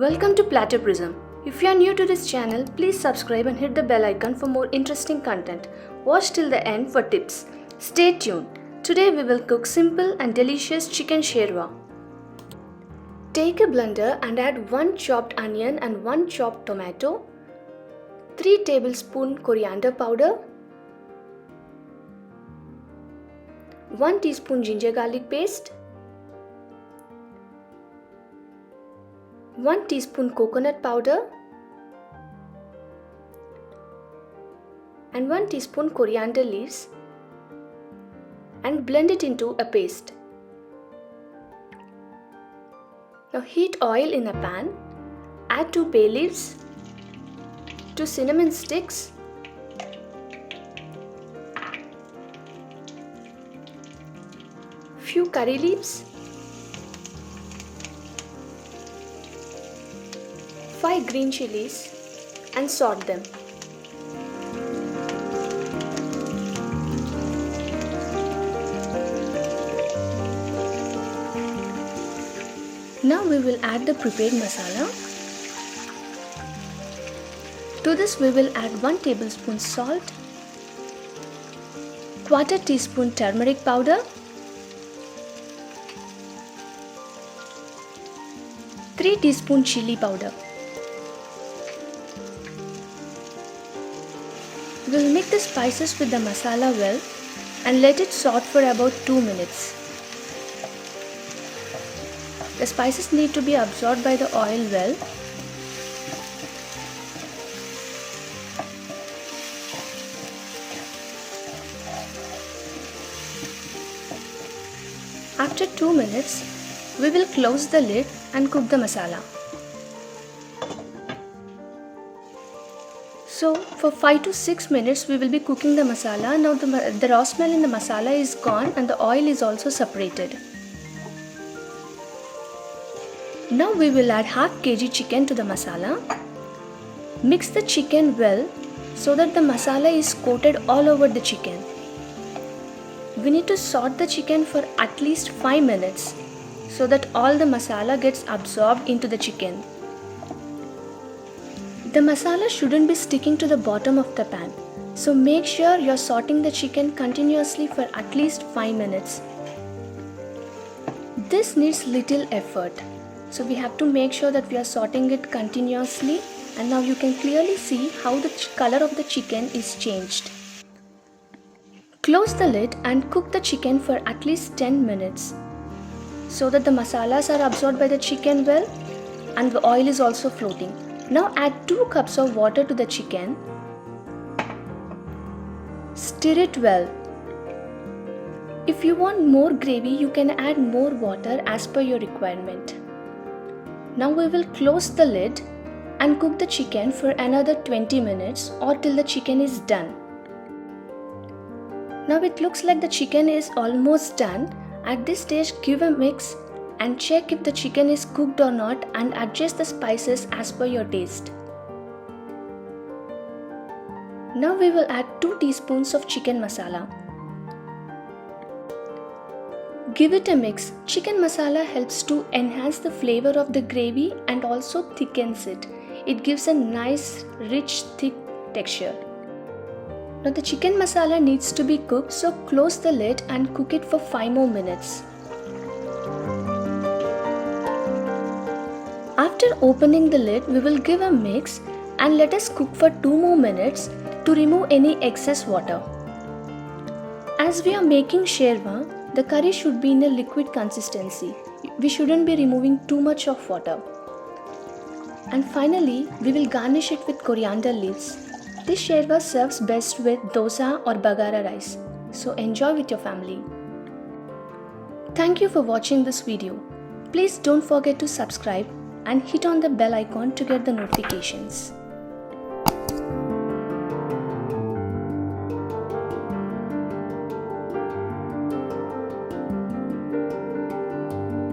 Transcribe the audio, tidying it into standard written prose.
Welcome to Platter Prism. If you are new to this channel, please subscribe and hit the bell icon for more interesting content. Watch till the end for tips. Stay tuned. Today we will cook simple and delicious chicken sherwa. Take a blender and add 1 chopped onion and 1 chopped tomato, 3 tablespoons coriander powder, 1 teaspoon ginger garlic paste, 1 teaspoon coconut powder and 1 teaspoon coriander leaves, and blend it into a paste. Now heat oil in a pan, add 2 bay leaves, 2 cinnamon sticks, few curry leaves, 5 green chilies, and saute them. Now we will add the prepared masala. To this we will add 1 tablespoon salt, quarter teaspoon turmeric powder, 3 teaspoon chili powder. We will mix the spices with the masala well and let it saute for about 2 minutes. The spices need to be absorbed by the oil well. After 2 minutes, we will close the lid and cook the masala. So for 5 to 6 minutes we will be cooking the masala. Now the raw smell in the masala is gone and the oil is also separated. Now we will add half kg chicken to the masala. Mix the chicken well so that the masala is coated all over the chicken. We need to saute the chicken for at least 5 minutes so that all the masala gets absorbed into the chicken. The masala shouldn't be sticking to the bottom of the pan, so make sure you're sauteing the chicken continuously for at least 5 minutes. This needs little effort, so we have to make sure that we are sauteing it continuously, and now you can clearly see how the color of the chicken is changed. Close the lid and cook the chicken for at least 10 minutes so that the masalas are absorbed by the chicken well and the oil is also floating. Now add 2 cups of water to the chicken. Stir it well. If you want more gravy, you can add more water as per your requirement. Now we will close the lid and cook the chicken for another 20 minutes or till the chicken is done. Now it looks like the chicken is almost done. At this stage, give a mix and check if the chicken is cooked or not and adjust the spices as per your taste. Now we will add 2 teaspoons of chicken masala. Give it a mix. Chicken masala helps to enhance the flavor of the gravy and also thickens it. It gives a nice, rich, thick texture. Now the chicken masala needs to be cooked, so close the lid and cook it for 5 more minutes. After opening the lid, we will give a mix and let us cook for 2 more minutes to remove any excess water. As we are making sherwa, the curry should be in a liquid consistency. We shouldn't be removing too much of water. And finally, we will garnish it with coriander leaves. This sherwa serves best with dosa or bagara rice. So enjoy with your family. Thank you for watching this video. Please don't forget to subscribe and hit on the bell icon to get the notifications.